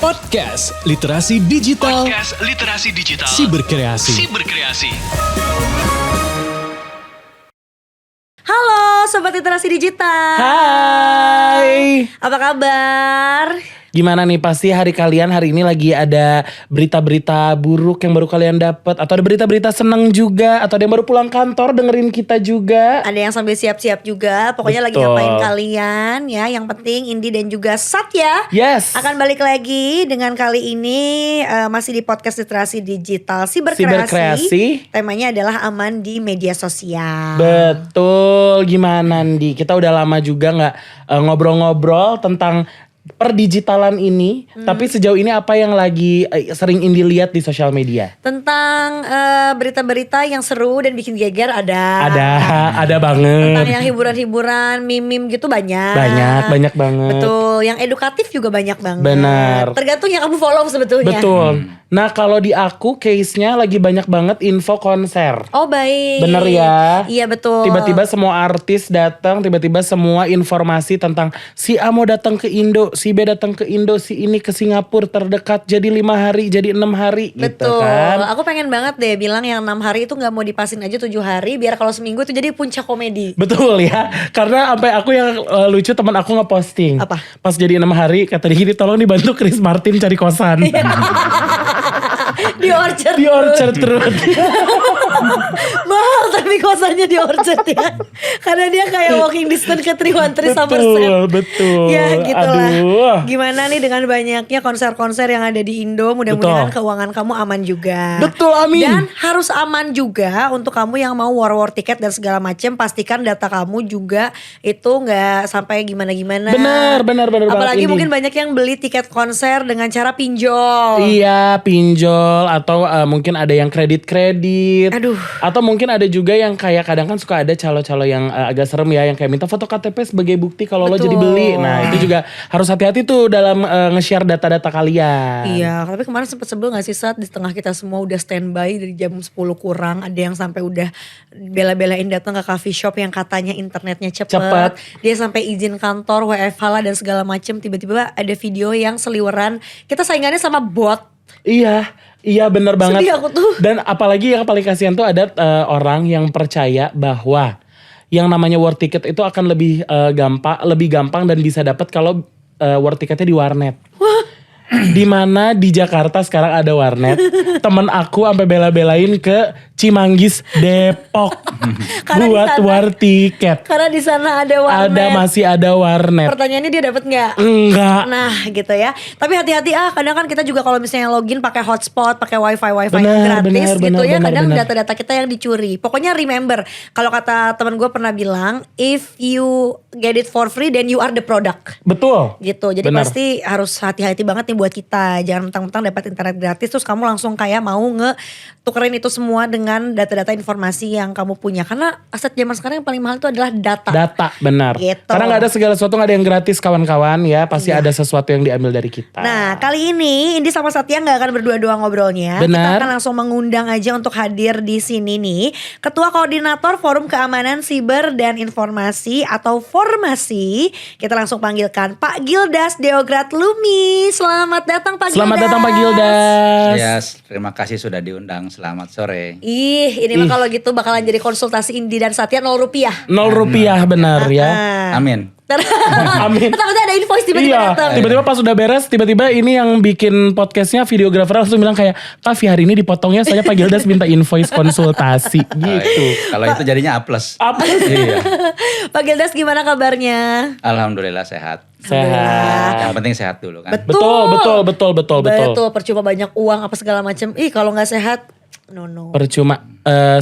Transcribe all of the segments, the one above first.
Podcast Literasi Digital. Siberkreasi. Halo Sobat Literasi Digital. Hai. Apa kabar? Gimana nih, pasti hari kalian hari ini lagi ada berita-berita buruk yang baru kalian dapat, atau ada berita-berita seneng juga, atau ada yang baru pulang kantor dengerin kita juga. Ada yang sambil siap-siap juga. Pokoknya lagi Betul. ngapain kalian ya. Yang penting Indi dan juga Satya Yes. akan balik lagi dengan kali ini masih di podcast Literasi Digital Siberkreasi. Temanya adalah aman di media sosial. Betul. Gimana Ndi? Kita udah lama juga gak ngobrol-ngobrol tentang perdigitalan ini. Tapi sejauh ini apa yang lagi sering Indi lihat di sosial media? Tentang berita-berita yang seru dan bikin geger ada. Ada banget. Tentang yang hiburan-hiburan, meme gitu banyak. Banyak banget. Betul, yang edukatif juga banyak banget. Benar. Tergantung yang kamu follow sebetulnya. Betul. Nah kalau di aku case-nya lagi banyak banget info konser. Oh baik. Bener ya. Iya betul. Tiba-tiba semua artis datang, tiba-tiba semua informasi tentang si A mau datang ke Indo, si B datang ke Indo, si ini ke Singapura terdekat jadi 5 hari, jadi 6 hari gitu Betul. kan. Aku pengen banget deh bilang yang 6 hari itu gak mau dipasin aja 7 hari. Biar kalau seminggu itu jadi puncak komedi. Betul ya. Karena sampai aku yang lucu, teman aku ngeposting. Apa? Pas jadi 6 hari kata dia gini, tolong dibantu Chris Martin cari kosan. Di Orchard. Di Orchard Road. Mahal tapi kosannya di Orchard ya. Karena dia kayak walking distance ke 313 Somerset. Betul. Ya gitulah. Aduh. Gimana nih dengan banyaknya konser-konser yang ada di Indo. Mudah-mudahan Betul. keuangan kamu aman juga. Betul, amin. Dan harus aman juga untuk kamu yang mau war tiket dan segala macam. Pastikan data kamu juga itu gak sampai gimana-gimana. Benar banget Apalagi ini. mungkin banyak yang beli tiket konser dengan cara pinjol. Iya, pinjol atau mungkin ada yang kredit. Aduh. Atau mungkin ada juga yang kayak kadang kan suka ada calo-calo yang agak serem ya, yang kayak minta foto KTP sebagai bukti kalau lo Betul. jadi beli. Nah, itu juga harus hati-hati tuh dalam nge-share data-data kalian. Iya, tapi kemarin sempet sebel gak sih saat di tengah kita semua udah standby dari jam 10 kurang. Ada yang sampai udah bela-belain datang ke coffee shop yang katanya internetnya cepet. Dia sampai izin kantor, WFH lah dan segala macem. Tiba-tiba ada video yang seliweran. Kita saingannya sama bot. Iya bener banget. Sedih aku tuh. Dan apalagi yang paling kasihan tuh ada orang yang percaya bahwa yang namanya war ticket itu akan lebih gampang dan bisa dapat kalau war ticketnya di warnet. Di mana di Jakarta sekarang ada warnet. Temen aku sampai bela-belain ke Cimanggis, Depok buat war tiket. Karena di sana ada warnet. Masih ada warnet. Pertanyaannya dia dapat nggak? Enggak. Nah gitu ya. Tapi hati-hati kadang kan kita juga kalau misalnya login pakai hotspot, pakai wifi yang Benar, gratis gitu ya. benar, Kadang benar. data-data kita yang dicuri. Pokoknya remember, kalau kata teman gue pernah bilang, if you get it for free then you are the product. Betul. Gitu. Jadi Benar. pasti harus hati-hati banget nih buat kita. Jangan mentang-mentang dapat internet gratis terus kamu langsung kayak mau tukerin itu semua dengan data-data informasi yang kamu punya. Karena aset zaman sekarang yang paling mahal itu adalah data. Data, benar. Gitu. Karena gak ada segala sesuatu, gak ada yang gratis kawan-kawan ya. Pasti ada sesuatu yang diambil dari kita. Nah kali ini Indi sama Satya gak akan berdua-dua ngobrolnya. Kita Benar. akan langsung mengundang aja untuk hadir di sini nih Ketua Koordinator Forum Keamanan Siber dan Informasi atau Formasi. Kita langsung panggilkan Pak Gildas Deograt Lumi. Selamat datang Pak Gildas. Selamat datang Pak Gildas. Ya, terima kasih sudah diundang. Selamat sore. Ini mah kalau gitu bakalan jadi konsultasi Indi dan Satya 0 rupiah. 0 rupiah benar ya. Amin. Amin. Takutnya ada invoice tiba-tiba Iya, datang. tiba-tiba pas udah beres, tiba-tiba ini yang bikin podcastnya videografer langsung bilang kayak, Kavi hari ini dipotongnya saya Pak Gildas minta invoice konsultasi gitu. Kalau itu jadinya A+. Apa? Iya. Pak Gildas gimana kabarnya? Alhamdulillah sehat. Sehat. Yang penting sehat dulu kan. Betul. Betul, percuma banyak uang apa segala macam. Kalau nggak sehat, no. Percuma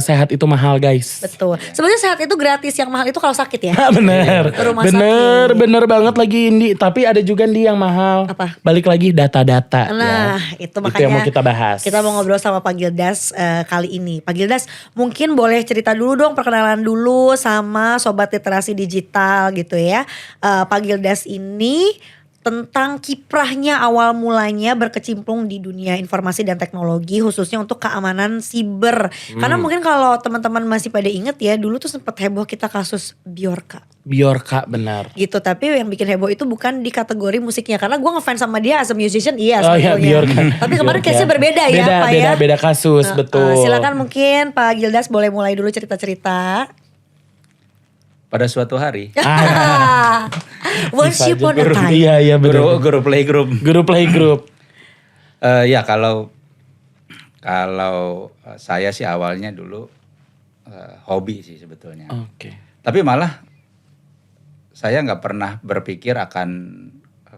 sehat itu mahal guys. Betul. Sebenarnya sehat itu gratis, yang mahal itu kalau sakit ya. Bener. Ke rumah sakit. Bener banget lagi Indi. Tapi ada juga Indi yang mahal. Apa? Balik lagi data-data. Nah, ya. itu makanya yang mau kita bahas. Kita mau ngobrol sama Pak Gildas kali ini. Pak Gildas, mungkin boleh cerita dulu dong, perkenalan dulu sama Sobat Literasi Digital gitu ya. Pak Gildas ini tentang kiprahnya awal mulanya berkecimpung di dunia informasi dan teknologi khususnya untuk keamanan siber. Karena mungkin kalau teman-teman masih pada inget ya, dulu tuh sempat heboh kita kasus Bjorka. Bjorka benar. Gitu, tapi yang bikin heboh itu bukan di kategori musiknya karena gue ngefans sama dia as a musician iya Oh iya, sebetulnya. Bjorka. Tapi kemarin Bjorka. case-nya berbeda ya Pak ya. Beda kasus, betul. Silakan mungkin Pak Gildas boleh mulai dulu cerita-cerita. Pada suatu hari, Once Bisa upon aja. a time. Iya benar. guru playgroup. Guru playgroup. Ya kalau saya sih awalnya dulu hobi sih sebetulnya. Oke. Tapi malah saya nggak pernah berpikir akan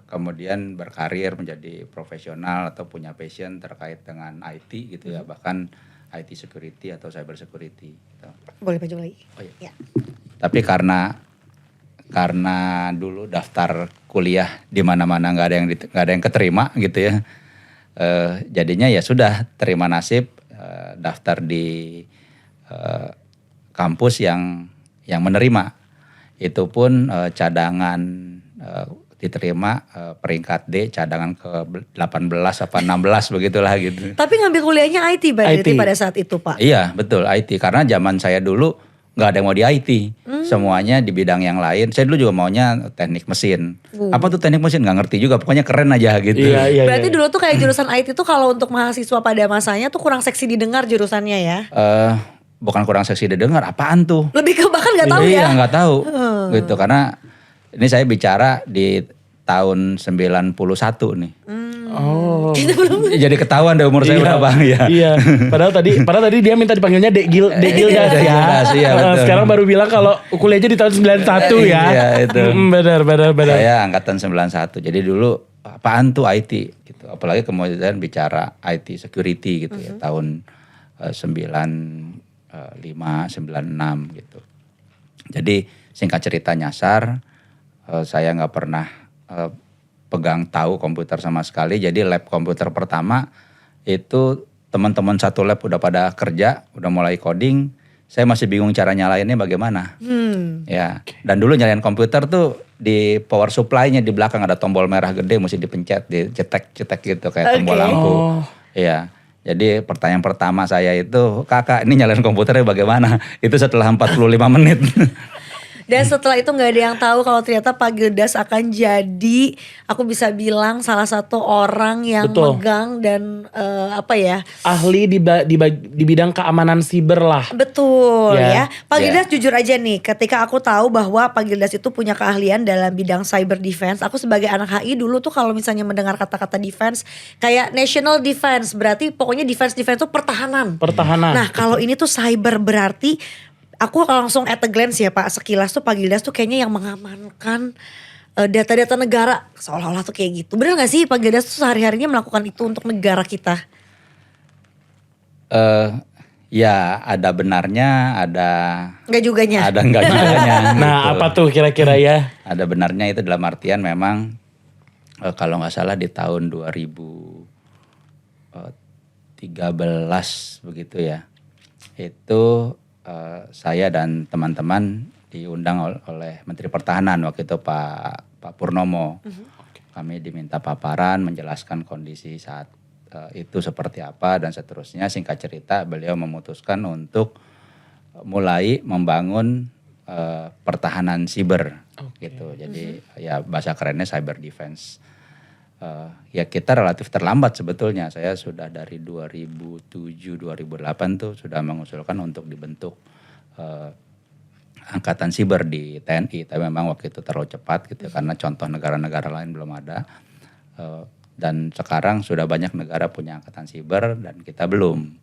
kemudian berkarir menjadi profesional atau punya passion terkait dengan IT gitu ya, bahkan IT security atau cyber security. Gitu. Boleh maju lagi. Oh iya. Ya. Tapi karena dulu daftar kuliah di mana-mana nggak ada yang keterima gitu ya, jadinya ya sudah terima nasib daftar di kampus yang menerima. Itu pun cadangan diterima peringkat D, cadangan ke 18 apa 16 begitulah gitu. Tapi ngambil kuliahnya IT berarti IT. pada saat itu Pak. Iya betul IT, karena zaman saya dulu nggak ada yang mau di IT, semuanya di bidang yang lain. Saya dulu juga maunya teknik mesin. Apa tuh teknik mesin nggak ngerti juga, pokoknya keren aja gitu. Iya. Berarti dulu tuh kayak jurusan IT tuh kalau untuk mahasiswa pada masanya tuh kurang seksi didengar jurusannya ya. Bukan kurang seksi didengar, apaan tuh? Lebih ke bahkan nggak tahu ya. Iya nggak tahu gitu, karena ini saya bicara di tahun 91 nih. Oh. Jadi ketahuan deh umur saya berapa ya. Iya. Padahal tadi dia minta dipanggilnya Dek Gildas ya. Gildas, iya, betul. Sekarang baru bilang kalau kuliahnya di tahun 91 ya. Iya, itu. Benar. Saya angkatan 91. Jadi dulu apaan tuh IT gitu. Apalagi kemudian bicara IT security gitu ya, tahun 95, 96 gitu. Jadi singkat cerita nyasar, saya nggak pernah pegang tahu komputer sama sekali. Jadi lab komputer pertama itu teman-teman satu lab udah pada kerja, udah mulai coding. Saya masih bingung cara nyalainnya bagaimana. Ya, dan dulu nyalain komputer tuh di power supply-nya di belakang ada tombol merah gede, mesti dipencet, dicetek gitu kayak tombol lampu. Iya. Jadi pertanyaan pertama saya itu, kakak ini nyalain komputernya bagaimana? Itu setelah 45 menit. Dan setelah itu nggak ada yang tahu kalau ternyata Pak Gildas akan jadi, aku bisa bilang salah satu orang yang Betul. megang dan Ahli di bidang keamanan siber lah. Betul Ya. ya. Pak Gildas jujur aja nih, ketika aku tahu bahwa Pak Gildas itu punya keahlian dalam bidang cyber defense, aku sebagai anak HI dulu tuh kalau misalnya mendengar kata-kata defense, kayak national defense, berarti pokoknya defense itu pertahanan. Nah kalau ini tuh cyber berarti, aku langsung at a glance ya Pak, sekilas tuh Pak Gildas tuh kayaknya yang mengamankan data-data negara, seolah-olah tuh kayak gitu. Bener gak sih Pak Gildas tuh sehari-harinya melakukan itu untuk negara kita? Ya ada benarnya, ada Enggak juganya. ada enggak juganya. Nah gitu. apa tuh kira-kira ya? Ada benarnya itu dalam artian memang kalau nggak salah di tahun 2013 begitu ya. Itu saya dan teman-teman diundang oleh Menteri Pertahanan waktu itu Pak Purnomo. Kami diminta paparan menjelaskan kondisi saat itu seperti apa dan seterusnya. Singkat cerita beliau memutuskan untuk mulai membangun pertahanan siber gitu. Jadi ya bahasa kerennya cyber defense. Ya kita relatif terlambat sebetulnya. Saya sudah dari 2007-2008 tuh sudah mengusulkan untuk dibentuk angkatan siber di TNI. Tapi memang waktu itu terlalu cepat gitu karena contoh negara-negara lain belum ada. Dan sekarang sudah banyak negara punya angkatan siber dan kita belum.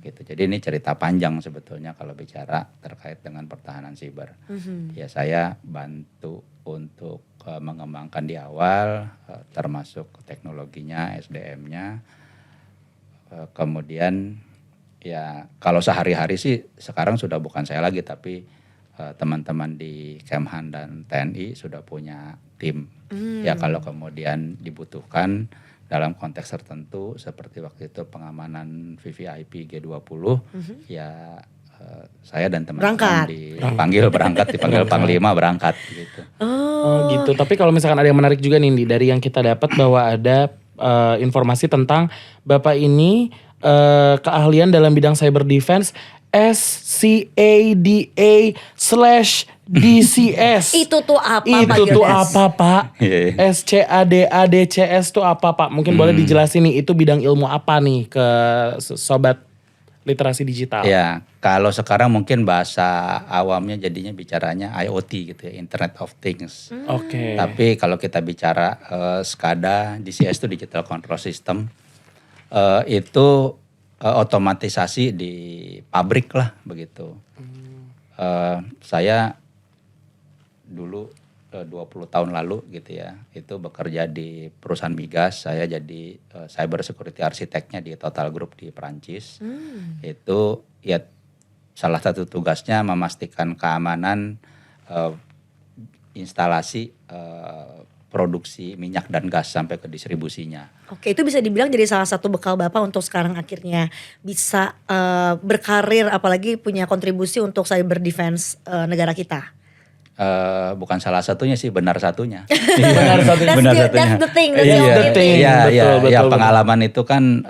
Gitu. Jadi ini cerita panjang sebetulnya kalau bicara terkait dengan pertahanan siber. Ya saya bantu untuk mengembangkan di awal, termasuk teknologinya, SDM-nya. Kemudian ya kalau sehari-hari sih sekarang sudah bukan saya lagi, tapi teman-teman di Kemhan dan TNI sudah punya tim. Ya kalau kemudian dibutuhkan dalam konteks tertentu seperti waktu itu pengamanan VVIP G20 ya saya dan teman-teman Berangkat. dipanggil panglima berangkat gitu. Oh gitu. Tapi kalau misalkan ada yang menarik juga nih Indi, dari yang kita dapat bahwa ada informasi tentang Bapak ini keahlian dalam bidang cyber defense SCADA/DCS. Itu tuh apa Pak Itu tuh Gildas? apa Pak? Iya. SCADADCS tuh apa Pak? Mungkin boleh dijelasin nih itu bidang ilmu apa nih ke sobat literasi digital? Ya, kalau sekarang mungkin bahasa awamnya jadinya bicaranya IoT gitu ya, Internet of Things. Oke. Tapi kalau kita bicara SCADA, DCS itu Digital Control System, itu otomatisasi di pabrik lah begitu. Saya dulu 20 tahun lalu gitu ya, itu bekerja di perusahaan migas. Saya jadi cyber security arsiteknya di Total Group di Perancis. Itu ya salah satu tugasnya memastikan keamanan instalasi produksi minyak dan gas sampai ke distribusinya. Oke, itu bisa dibilang jadi salah satu bekal Bapak untuk sekarang akhirnya bisa berkarir, apalagi punya kontribusi untuk cyber defense negara kita. Bukan salah satunya sih, benar satunya. Benar satunya. That's the thing. That's Iya, the only thing. Iya, Betul, iya, betul. pengalaman itu kan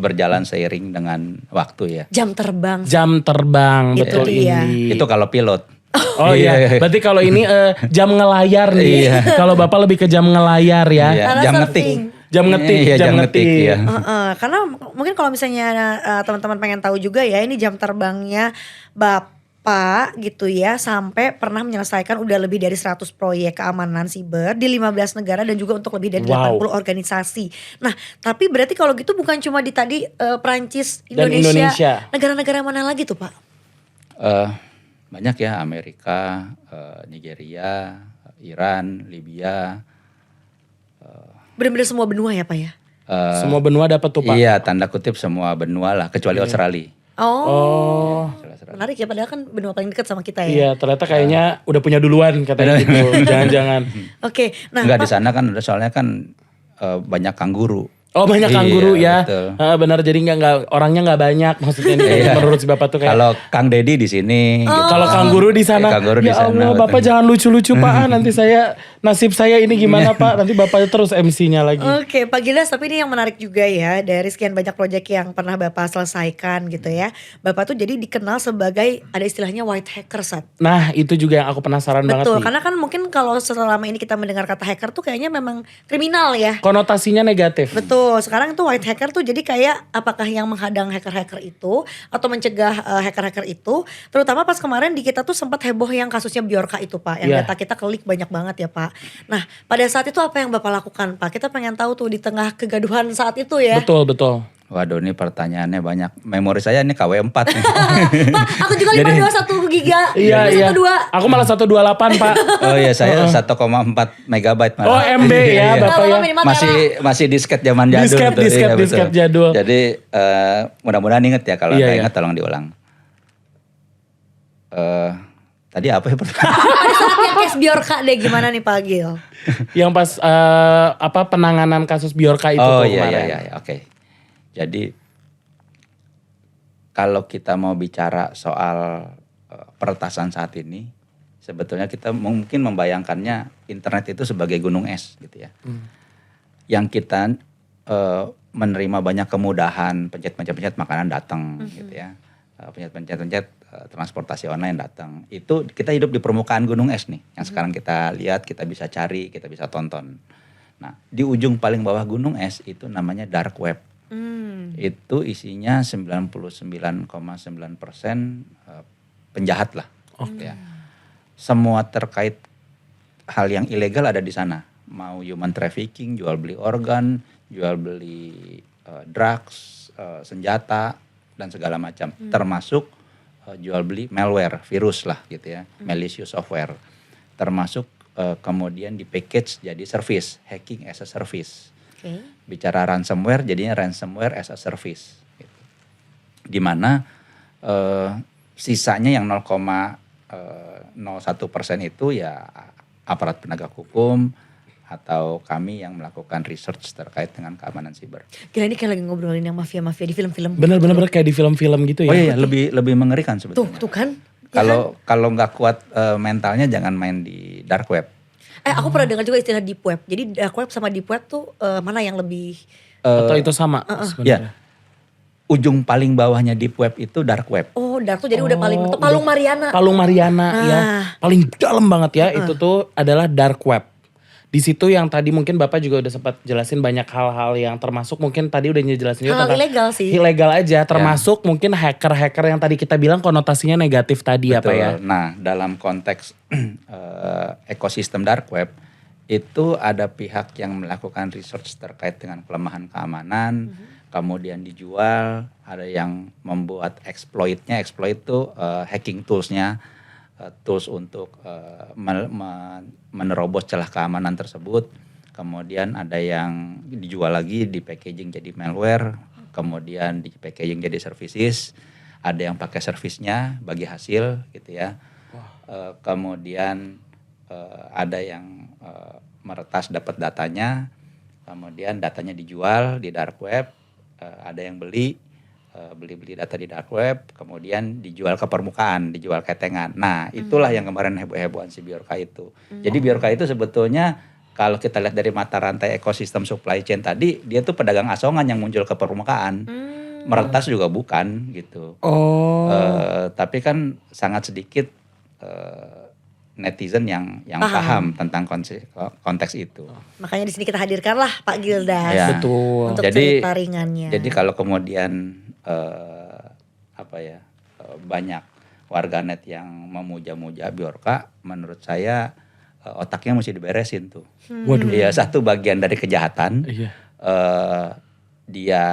berjalan seiring dengan waktu ya. Jam terbang. Jam terbang, Itu betul dia. ini. Itu kalau pilot. Oh iya, berarti kalau ini jam ngelayar nih. Kalau Bapak lebih ke jam ngelayar ya. Iya, Karena jam surfing. ngetik. Jam ngetik, Iya, jam ngetik. ya. Karena mungkin kalau misalnya teman-teman pengen tahu juga ya, ini jam terbangnya Bapak gitu ya, sampai pernah menyelesaikan udah lebih dari 100 proyek keamanan siber di 15 negara dan juga untuk lebih dari Wow. 80 organisasi. Nah, tapi berarti kalau gitu bukan cuma di tadi Perancis, Dan Indonesia, Indonesia. negara-negara mana lagi tuh Pak? Banyak ya, Amerika, Nigeria, Iran, Libya. Benar-benar semua benua ya Pak ya? Semua benua dapat tuh Pak. Iya, tanda kutip semua benua lah, kecuali Australia. Oh. Menarik ya, padahal kan benua paling dekat sama kita ya. Iya, ternyata kayaknya udah punya duluan katanya gitu. Jangan-jangan. Oke, nah Enggak, Pak, di sana kan soalnya kan banyak kanguru. Oh banyak Iya, kanguru ya. betul. Benar, jadi nggak orangnya nggak banyak maksudnya nih, menurut si Bapak tuh kayak. Kalau Kang Dedi di sini, gitu. Kalau kanguru di sana, Kanguru di ya sana, Allah, betul. Bapak jangan lucu-lucu Pak. Nanti nasib saya ini gimana Pak? Nanti Bapak terus MC-nya lagi. Oke, Pak Gildas, tapi ini yang menarik juga ya, dari sekian banyak proyek yang pernah Bapak selesaikan gitu ya. Bapak tuh jadi dikenal sebagai, ada istilahnya white hacker, Sat. Nah itu juga yang aku penasaran banget Betul, nih. karena kan mungkin kalau selama ini kita mendengar kata hacker tuh kayaknya memang kriminal ya. Konotasinya negatif. Betul, sekarang tuh white hacker tuh jadi kayak apakah yang menghadang hacker-hacker itu atau mencegah hacker-hacker itu, terutama pas kemarin di kita tuh sempat heboh yang kasusnya Bjorka itu Pak, yang Iya. data kita klik banyak banget ya Pak. Nah pada saat itu apa yang Bapak lakukan Pak? Kita pengen tahu tuh di tengah kegaduhan saat itu ya. Betul, betul. Waduh, ini pertanyaannya banyak. Memori saya ini KW4 nih. Pak aku juga 521 giga, Iya, iya. 512. Aku malah 128 Pak. Oh iya, saya 1,4 megabyte malah. Oh MB ya Iya. Bapak ya. Minimal tera. Masih disket zaman jadul. Disket, tuh. disket, Iya, betul. disket jadul. Jadi mudah-mudahan inget ya, kalau Iya, nggak iya. inget tolong diulang. Tadi apa ya pertanyaan? Pada saat yang case Bjorka deh, gimana nih Pak Gil? Yang pas penanganan kasus Bjorka itu Oh tuh iya, kemarin. iya, iya, oke. Jadi kalau kita mau bicara soal peretasan saat ini, sebetulnya kita mungkin membayangkannya internet itu sebagai gunung es gitu ya. Yang kita menerima banyak kemudahan, pencet-pencet makanan datang gitu ya. Pencet-pencet transportasi online datang. Itu kita hidup di permukaan gunung es nih. Yang sekarang kita lihat, kita bisa cari, kita bisa tonton. Nah, di ujung paling bawah gunung es itu namanya dark web. Itu isinya 99,9% penjahat lah. Ya. Semua terkait hal yang ilegal ada di sana. Mau human trafficking, jual beli organ, jual beli drugs, senjata dan segala macam. Termasuk jual beli malware, virus lah gitu ya, malicious software. Termasuk kemudian di package jadi service, hacking as a service. Oke. Bicara ransomware jadinya ransomware as a service. Gitu. Dimana sisanya yang 0,01% itu ya aparat penegak hukum, atau kami yang melakukan research terkait dengan keamanan siber. Gila ini kayak lagi ngobrolin yang mafia-mafia di film-film. Bener-bener kayak di film-film gitu ya. Oh iya, lebih mengerikan sebetulnya. Tuh kan. Kalau nggak kuat mentalnya jangan main di dark web. Aku pernah dengar juga istilah deep web. Jadi dark web sama deep web tuh mana yang lebih Atau itu sama sebenarnya. Ya, ujung paling bawahnya deep web itu dark web. Oh dark tuh jadi udah paling itu Palung Mariana. Palung Mariana ya. Paling dalam banget ya. Itu tuh adalah dark web. Di situ yang tadi mungkin Bapak juga udah sempat jelasin banyak hal-hal yang termasuk mungkin tadi udah ngejelasin juga Hal tentang ilegal sih. ilegal aja termasuk mungkin hacker-hacker yang tadi kita bilang konotasinya negatif tadi apa ya. Nah, dalam konteks ekosistem dark web itu ada pihak yang melakukan research terkait dengan kelemahan keamanan, kemudian dijual, ada yang membuat exploitnya, exploit itu hacking toolsnya, tools untuk menerobos celah keamanan tersebut. Kemudian ada yang dijual lagi di packaging jadi malware, kemudian di packaging jadi services. Ada yang pakai servisnya bagi hasil gitu ya. Kemudian ada yang meretas dapat datanya, kemudian datanya dijual di dark web. Ada yang beli data di dark web, kemudian dijual ke permukaan, dijual ketengan. Nah, itulah yang kemarin heboh-hebohan si Bjorka itu. Jadi Bjorka itu sebetulnya kalau kita lihat dari mata rantai ekosistem supply chain tadi, dia tuh pedagang asongan yang muncul ke permukaan. Meretas juga bukan gitu. Tapi kan sangat sedikit netizen yang paham tentang konteks itu. Makanya di sini kita hadirkanlah Pak Gildas. Ya. Betul. Untuk cerita ringannya. Jadi kalau kemudian banyak warganet yang memuja-muja Bjorka, menurut saya otaknya mesti diberesin tuh. Waduh. Ya, satu bagian dari kejahatan. Iya. Dia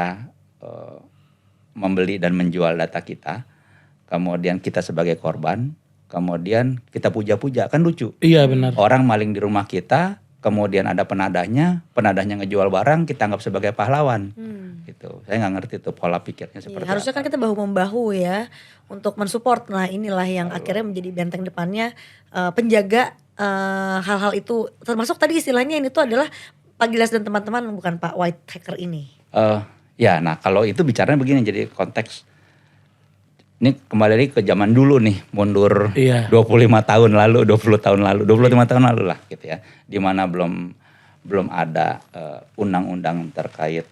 membeli dan menjual data kita, kemudian kita sebagai korban, kemudian kita puja-puja, kan lucu. Iya benar. Orang maling di rumah kita, kemudian ada penadahnya ngejual barang, kita anggap sebagai pahlawan. Gitu. Saya nggak ngerti tuh pola pikirnya seperti harusnya apa. kan kita bahu-membahu ya untuk mensupport. Nah inilah yang akhirnya menjadi benteng depannya penjaga hal-hal itu. Termasuk tadi istilahnya ini tuh adalah Pak Gildas dan teman-teman, bukan Pak White Hacker ini. Ya, nah kalau itu bicaranya begini, jadi konteks ini kembali lagi ke zaman dulu nih, mundur 25 tahun lalu, 20 tahun lalu, 25 tahun lalu lah gitu ya. Di mana belum ada undang-undang terkait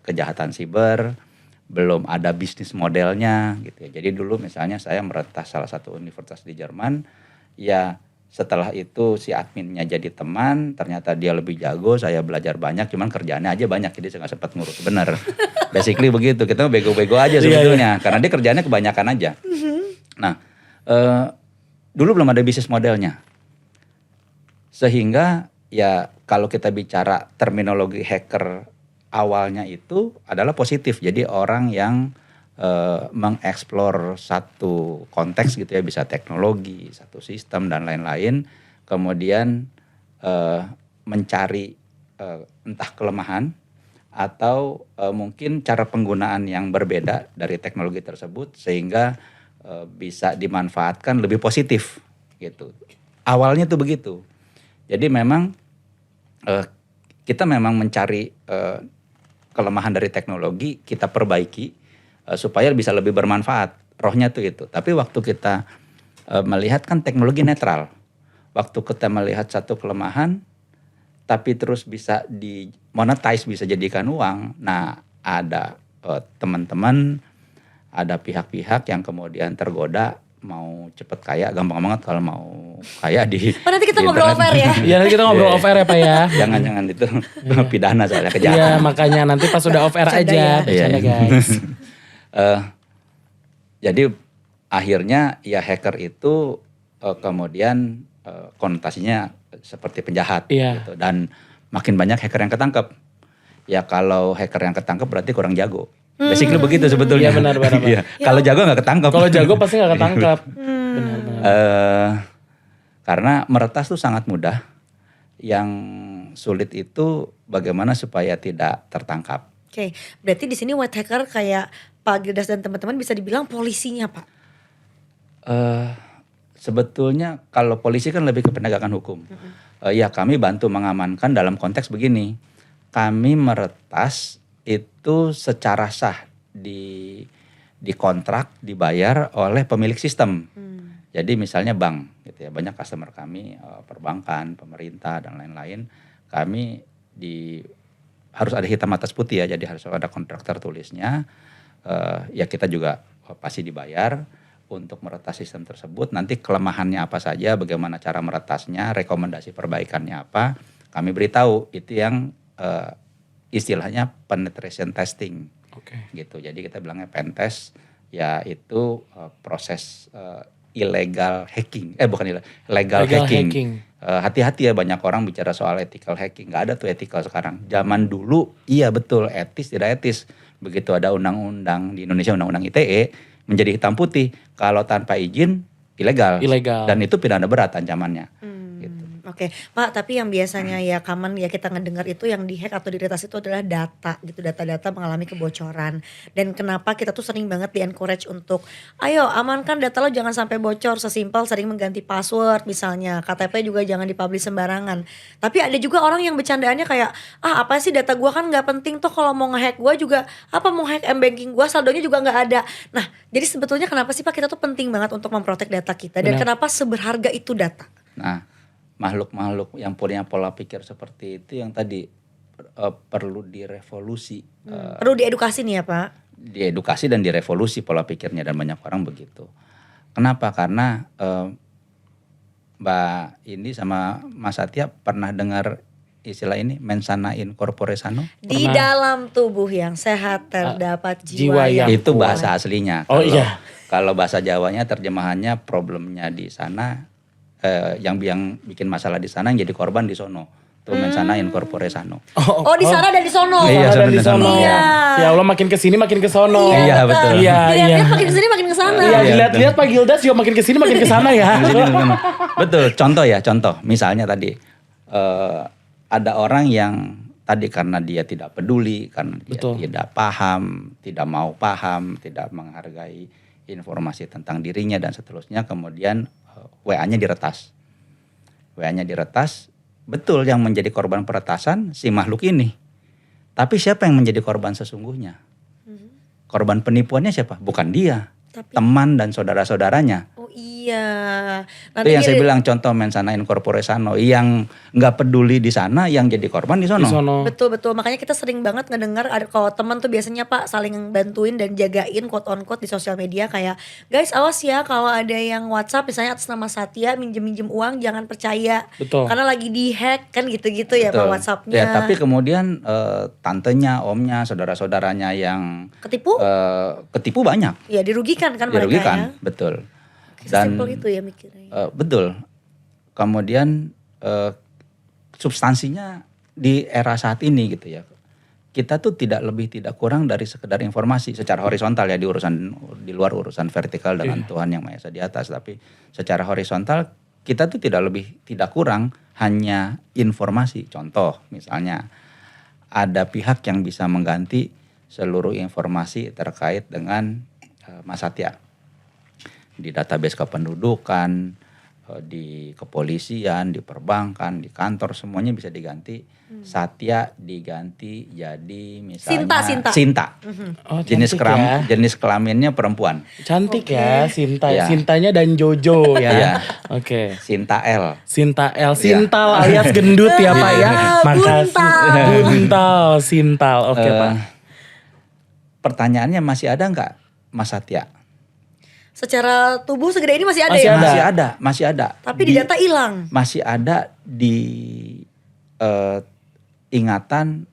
kejahatan siber, belum ada bisnis modelnya gitu ya. Jadi dulu misalnya saya meretas salah satu universitas di Jerman, ya setelah itu si adminnya jadi teman, ternyata dia lebih jago, saya belajar banyak, cuman kerjaannya aja banyak, jadi saya gak sempat ngurus bener. Basically begitu, kita bego-bego aja sebetulnya, karena dia kerjaannya kebanyakan aja. Nah, dulu belum ada bisnis modelnya. Sehingga ya kalau kita bicara terminologi hacker awalnya itu adalah positif, jadi orang yang mengeksplor satu konteks gitu ya, bisa teknologi, satu sistem dan lain-lain, kemudian mencari entah kelemahan atau mungkin cara penggunaan yang berbeda dari teknologi tersebut sehingga bisa dimanfaatkan lebih positif gitu. Awalnya tuh begitu. Jadi memang kita memang mencari kelemahan dari teknologi, kita perbaiki supaya bisa lebih bermanfaat. Rohnya tuh itu. Tapi waktu kita melihat kan teknologi netral. Waktu kita melihat satu kelemahan tapi terus bisa dimonetize, bisa jadikan uang. Nah, ada teman-teman, ada pihak-pihak yang kemudian tergoda mau cepet kaya, gampang banget kalau mau kaya di Nanti kita di ngobrol internet. over ya. Iya nanti kita ngobrol off air ya Pak ya. Jangan itu pidana soalnya Iya kejahatan. makanya nanti pas udah off air Bercanda aja. ya. Bercanda Iya. guys. Jadi akhirnya ya hacker itu kemudian konotasinya seperti penjahat gitu, dan makin banyak hacker yang ketangkep. Ya kalau hacker yang ketangkep berarti kurang jago. Basically begitu sebetulnya. Iya benar. Iya. Kalau jago nggak ketangkep. Kalau jago pasti nggak ketangkap. Benar. Karena meretas tuh sangat mudah. Yang sulit itu bagaimana supaya tidak tertangkap. Oke, berarti di sini white hacker kayak Pak Gildas dan teman-teman bisa dibilang polisinya Pak. Sebetulnya kalau polisi kan lebih ke penegakan hukum. Ya kami bantu mengamankan dalam konteks begini. Kami meretas itu secara sah di kontrak dibayar oleh pemilik sistem. Jadi misalnya bank gitu ya, banyak customer kami perbankan, pemerintah dan lain-lain, kami harus ada hitam atas putih ya, jadi harus ada kontrak tertulisnya. Ya kita juga pasti dibayar untuk meretas sistem tersebut. Nanti kelemahannya apa saja, bagaimana cara meretasnya, rekomendasi perbaikannya apa, kami beritahu. Itu yang istilahnya penetration testing. Gitu. Jadi kita bilangnya pentest, yaitu proses illegal hacking. Legal hacking. Hati-hati ya, banyak orang bicara soal ethical hacking. Nggak ada tuh ethical sekarang. Zaman dulu iya betul, etis tidak etis. Begitu ada undang-undang di Indonesia, undang-undang ITE, menjadi hitam putih. Kalau tanpa izin ilegal. Dan itu pidana berat ancamannya. Gitu. Oke, Pak, tapi yang biasanya ya common ya kita ngedengar itu yang dihack atau diretas itu adalah data gitu, data-data mengalami kebocoran. Dan kenapa kita tuh sering banget di-encourage untuk ayo amankan data lo jangan sampai bocor, sesimpel sering mengganti password misalnya, KTP juga jangan dipublish sembarangan. Tapi ada juga orang yang bercandaannya kayak apa sih data gua kan nggak penting tuh, kalau mau nge-hack gua juga mau hack m-banking gua saldonya juga nggak ada. Nah, jadi sebetulnya kenapa sih Pak kita tuh penting banget untuk memprotek data kita dan kenapa seberharga itu data? Nah, makhluk-makhluk yang punya pola pikir seperti itu yang tadi perlu direvolusi. Perlu diedukasi nih ya Pak? Diedukasi dan direvolusi pola pikirnya, dan banyak orang begitu. Kenapa? Karena Mbak Indi sama Mas Satya pernah dengar istilah ini, mensana in corpore sano? Di dalam tubuh yang sehat terdapat jiwa yang itu kuat. bahasa aslinya. Kalau bahasa Jawanya terjemahannya problemnya di sana, yang bikin masalah di sana yang jadi korban di sono. Tuh mensana in corpore sano. Oh di sana dan di sono. Iya, Ada di sono. Iya. Ya Allah, makin kesini makin ke sono. Iya, betul. Dilihat-lihat makin kesini makin kesana. Iya, dilihat-lihat Pak Gildas juga makin kesini makin kesana ya. Betul. Contoh. Misalnya tadi ada orang yang tadi karena dia tidak peduli, karena dia tidak paham, tidak mau paham, tidak menghargai informasi tentang dirinya dan seterusnya, kemudian WA-nya diretas. WA-nya diretas, betul yang menjadi korban peretasan si makhluk ini. Tapi siapa yang menjadi korban sesungguhnya? Korban penipuannya siapa? Bukan dia. Teman dan saudara-saudaranya. Oh iya. Itu yang saya bilang contoh mensana in corpore sano. Yang gak peduli di sana, yang jadi korban di sono. Betul. Makanya kita sering banget ngedengar ada kalau teman tuh biasanya Pak saling bantuin dan jagain quote on quote di sosial media kayak guys awas ya kalau ada yang WhatsApp misalnya atas nama Satya minjem uang jangan percaya. Karena lagi di hack kan gitu-gitu ya Pak WhatsAppnya. Ya tapi kemudian tantenya, omnya, saudara-saudaranya yang ketipu banyak. Ya dirugikan kan mereka ya. Betul. Dan itu ya mikirnya. Betul. Kemudian substansinya di era saat ini gitu ya. Kita tuh tidak kurang dari sekedar informasi secara horizontal ya, di luar urusan vertikal dengan Tuhan yang Maha Esa di atas, tapi secara horizontal kita tuh tidak kurang hanya informasi. Contoh misalnya ada pihak yang bisa mengganti seluruh informasi terkait dengan Mas Satya. Di database kependudukan, di kepolisian, di perbankan, di kantor, semuanya bisa diganti. Satya diganti jadi misalnya Sinta. Jenis kelaminnya perempuan. Cantik ya Sinta. Sintanya dan Jojo ya. Sinta L. Sintal alias gendut ya Pak ya. Makasih. Buntal, Sintal. Oke Pak. Pertanyaannya masih ada nggak Mas Satya? Secara tubuh segede ini masih ada ya? Masih ada. Tapi di data hilang. Masih ada di ingatan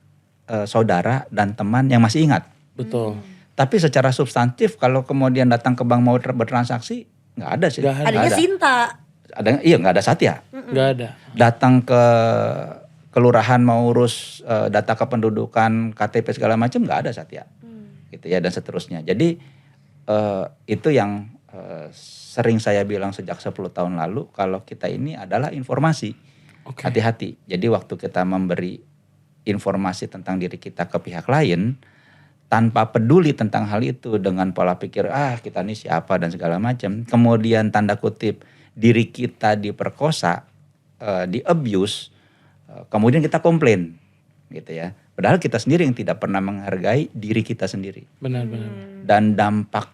saudara dan teman yang masih ingat. Betul. Tapi secara substantif kalau kemudian datang ke bank mau bertransaksi nggak ada sih. Adanya Sinta. Nggak ada Satya. Nggak ada. Datang ke kelurahan mau urus data kependudukan, KTP segala macam nggak ada Satya. Gitu ya dan seterusnya. Jadi itu yang sering saya bilang sejak 10 tahun lalu, kalau kita ini adalah informasi. Hati-hati. Jadi waktu kita memberi informasi tentang diri kita ke pihak lain tanpa peduli tentang hal itu dengan pola pikir kita ini siapa dan segala macam, kemudian tanda kutip diri kita diperkosa, di abuse, kemudian kita komplain gitu ya. Padahal kita sendiri yang tidak pernah menghargai diri kita sendiri. Benar-benar. Dan dampak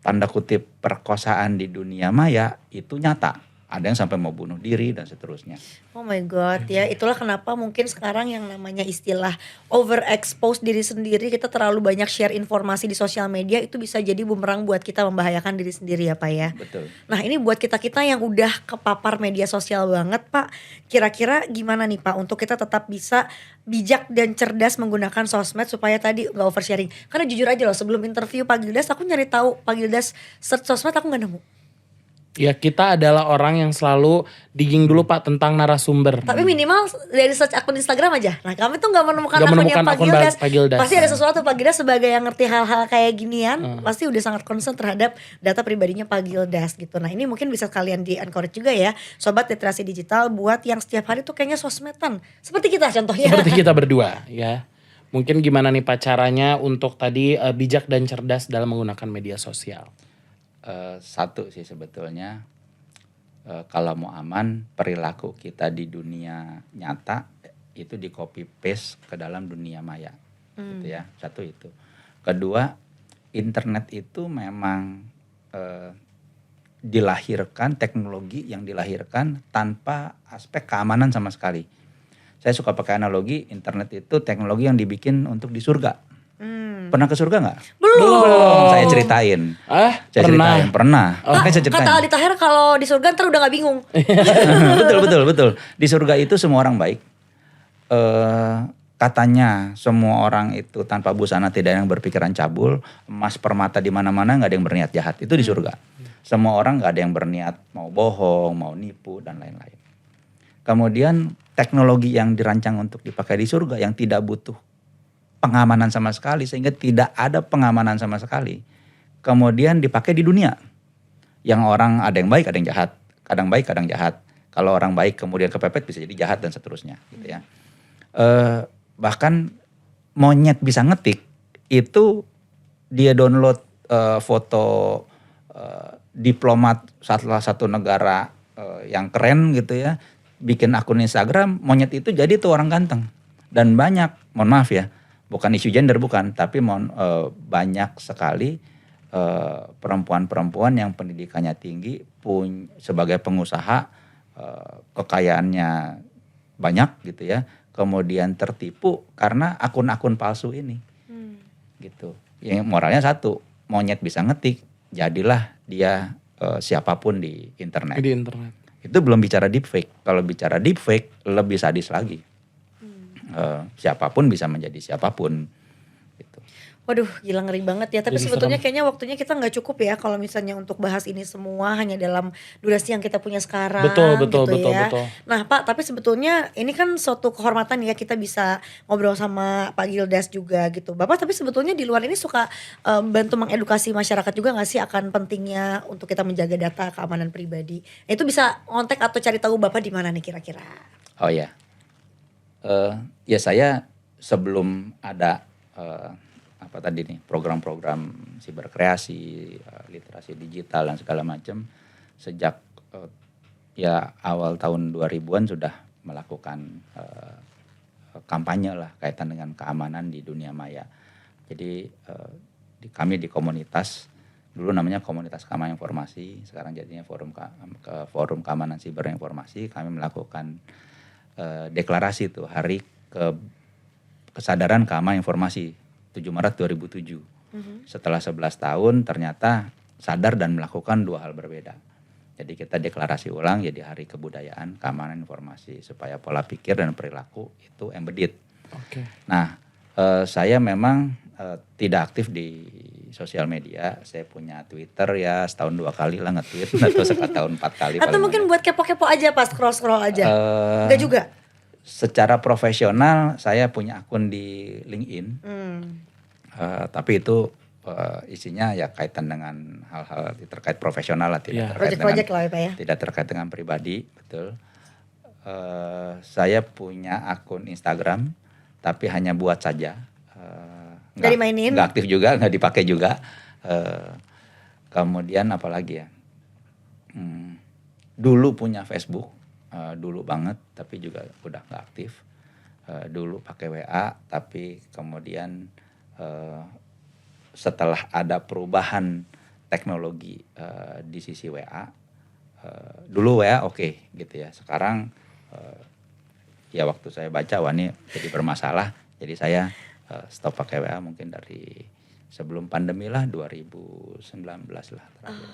tanda kutip perkosaan di dunia maya itu nyata. Ada yang sampai mau bunuh diri dan seterusnya. Oh my god, ya itulah kenapa mungkin sekarang yang namanya istilah overexpose diri sendiri, kita terlalu banyak share informasi di sosial media, itu bisa jadi bumerang buat kita, membahayakan diri sendiri ya Pak ya. Betul. Nah ini buat kita-kita yang udah kepapar media sosial banget Pak, kira-kira gimana nih Pak untuk kita tetap bisa bijak dan cerdas menggunakan sosmed supaya tadi gak oversharing. Karena jujur aja loh, sebelum interview Pak Gildas aku nyari tahu Pak Gildas search sosmed aku gak nemu. Ya kita adalah orang yang selalu digging dulu Pak tentang narasumber. Tapi minimal dari search akun Instagram aja. Nah kami tuh gak menemukan Gak akunnya menemukan Pak akun Gildas. Pak Gildas. Pasti ada sesuatu Pak Gildas sebagai yang ngerti hal-hal kayak ginian. Pasti udah sangat concern terhadap data pribadinya Pak Gildas gitu. Nah ini mungkin bisa kalian di-encourage juga ya. Sobat literasi digital buat yang setiap hari tuh kayaknya sosmedan. Seperti kita contohnya. Seperti kita berdua ya. Mungkin gimana nih Pak caranya untuk tadi bijak dan cerdas dalam menggunakan media sosial? Satu sih sebetulnya, kalau mau aman, perilaku kita di dunia nyata itu di copy paste ke dalam dunia maya, gitu ya. Satu itu. Kedua, internet itu memang dilahirkan, teknologi yang dilahirkan tanpa aspek keamanan sama sekali. Saya suka pakai analogi, internet itu teknologi yang dibikin untuk di surga. Pernah ke surga nggak? Belum. Saya ceritain. Saya pernah. ceritain, pernah. Makanya saya ceritain. Kata Aldi Taher kalau di surga ntar udah gak bingung. Betul. Di surga itu semua orang baik. Katanya semua orang itu tanpa busana, tidak ada yang berpikiran cabul, emas permata di mana-mana, nggak ada yang berniat jahat. Itu di surga. Semua orang nggak ada yang berniat mau bohong, mau nipu dan lain-lain. Kemudian teknologi yang dirancang untuk dipakai di surga yang tidak butuh pengamanan sama sekali, sehingga tidak ada pengamanan sama sekali. Kemudian dipakai di dunia. Yang orang ada yang baik, ada yang jahat. Kadang baik, kadang jahat. Kalau orang baik kemudian kepepet bisa jadi jahat dan seterusnya gitu ya. Bahkan monyet bisa ngetik itu dia download foto diplomat salah satu negara yang keren gitu ya. Bikin akun Instagram, monyet itu jadi tuh orang ganteng. Dan banyak, mohon maaf ya, bukan isu gender bukan, tapi banyak sekali perempuan-perempuan yang pendidikannya tinggi, sebagai pengusaha, kekayaannya banyak gitu ya, kemudian tertipu karena akun-akun palsu ini, gitu. Yang moralnya satu, monyet bisa ngetik, jadilah dia siapapun di internet. Di internet. Itu belum bicara deepfake. Kalau bicara deepfake lebih sadis lagi. Siapapun bisa menjadi siapapun gitu. Waduh gila ngeri banget ya. Tapi Jadi sebetulnya serem. kayaknya waktunya kita gak cukup ya kalau misalnya untuk bahas ini semua hanya dalam durasi yang kita punya sekarang. Betul. Ya. Nah Pak, tapi sebetulnya ini kan suatu kehormatan ya kita bisa ngobrol sama Pak Gildas juga gitu. Bapak tapi sebetulnya di luar ini suka bantu mengedukasi masyarakat juga gak sih akan pentingnya untuk kita menjaga data keamanan pribadi. Nah, itu bisa kontak atau cari tahu Bapak di mana nih kira-kira? Oh ya. Ya saya sebelum ada apa tadi nih program-program siberkreasi, literasi digital dan segala macam, sejak ya awal tahun 2000-an sudah melakukan kampanye lah kaitan dengan keamanan di dunia maya. Jadi kami di komunitas, dulu namanya Komunitas Keamanan Informasi, sekarang jadinya Forum Keamanan Siber Informasi, kami melakukan deklarasi tuh hari kesadaran keamanan informasi 7 Maret 2007. Setelah 11 tahun ternyata sadar dan melakukan dua hal berbeda. Jadi kita deklarasi ulang jadi hari kebudayaan keamanan informasi supaya pola pikir dan perilaku itu embedded. Oke. Nah, saya memang tidak aktif di sosial media. Saya punya Twitter ya setahun 2 kali lah nge-tweet atau setahun 4 kali. Atau mungkin buat kepo-kepo aja pas scroll-scroll aja? Enggak juga? Secara profesional saya punya akun di LinkedIn. Tapi itu isinya ya kaitan dengan hal-hal terkait profesional lah, tidak terkait project-project lah ya Pak ya. Tidak terkait dengan pribadi, betul. Saya punya akun Instagram tapi hanya buat saja. Nggak dimainin? Nggak aktif juga, nggak dipakai juga. Kemudian apalagi ya? Dulu punya Facebook, dulu banget, tapi juga udah nggak aktif. Dulu pakai WA, tapi kemudian setelah ada perubahan teknologi di sisi WA, dulu WA oke gitu ya. Sekarang ya waktu saya baca wah ini jadi bermasalah, jadi saya stop pakai WA mungkin dari sebelum pandemi lah 2019 lah terakhir.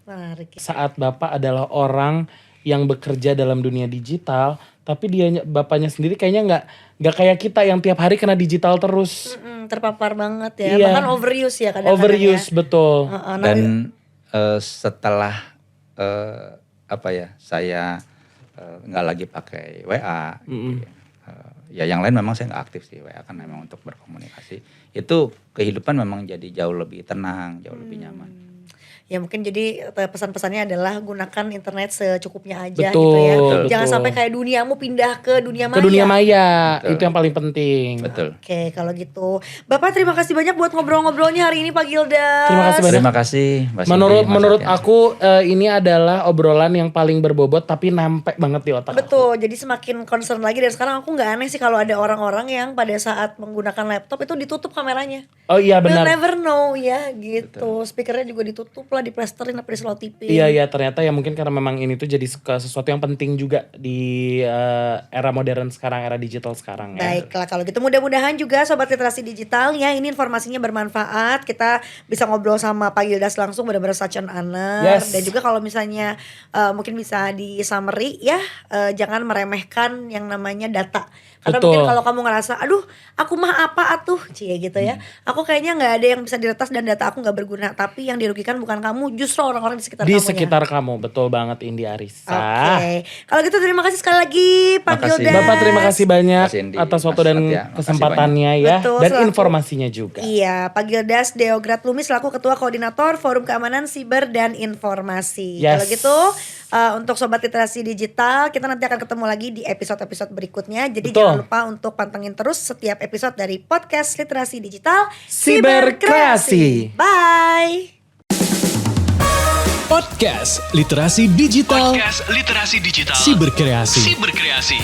Menarik. Saat Bapak adalah orang yang bekerja dalam dunia digital, tapi bapaknya sendiri kayaknya nggak kayak kita yang tiap hari kena digital terus. Terpapar banget ya. Iya. Bahkan overuse ya kadang-kadang Overuse ya. betul. Dan setelah saya nggak lagi pakai WA, gitu ya. Ya yang lain memang saya nggak aktif sih, WA kan memang untuk berkomunikasi. Itu kehidupan memang jadi jauh lebih tenang, jauh lebih nyaman. Ya mungkin jadi pesan-pesannya adalah gunakan internet secukupnya aja Betul, gitu ya. betul. Jangan sampai kayak duniamu pindah ke dunia maya. Ke dunia maya, Betul. itu yang paling penting. Betul. Oke, kalau gitu. Bapak terima kasih banyak buat ngobrol-ngobrolnya hari ini Pak Gildas. Terima kasih banyak. Terima kasih Mbak Cindy, Mas Menurut Satya. aku ini adalah obrolan yang paling berbobot tapi nampak banget di otak aku. Betul, jadi semakin concern lagi dan sekarang aku nggak aneh sih kalau ada orang-orang yang pada saat menggunakan laptop itu ditutup kameranya. Oh iya We'll benar. never know ya gitu. Speakernya juga ditutup lah, diplesterin apa diselotipin. Iya ternyata ya mungkin karena memang ini tuh jadi sesuatu yang penting juga di era modern sekarang, era digital sekarang ya. Baiklah kalau gitu mudah-mudahan juga Sobat Literasi Digital ya ini informasinya bermanfaat. Kita bisa ngobrol sama Pak Gildas langsung, benar-benar such an honor. Yes. Dan juga kalau misalnya mungkin bisa di summary ya, jangan meremehkan yang namanya data. Karena Betul. mungkin kalau kamu ngerasa aduh aku mah apa atuh cie gitu ya. Aku kayaknya gak ada yang bisa diretas dan data aku gak berguna. Tapi yang dirugikan bukan kamu, justru orang-orang di sekitar Di kamu ya. sekitar kamu, betul banget Indi Arisa. Oke, kalau gitu terima kasih sekali lagi Pak Makasih. Gildas. Bapak terima kasih banyak Mas Indi, atas waktu Mas dan Satya, makasih kesempatannya ya. Betul, dan selaku- informasinya juga. Iya, Pak Gildas Deograt Lumi selaku Ketua Koordinator Forum Keamanan Siber dan Informasi. Yes. Kalau gitu untuk Sobat Literasi Digital kita nanti akan ketemu lagi di episode-episode berikutnya. Jadi Betul. jangan lupa untuk pantengin terus setiap episode dari podcast Literasi Digital Siberkreasi. Bye. Podcast Literasi Digital Podcast Literasi Digital Siberkreasi. Siberkreasi.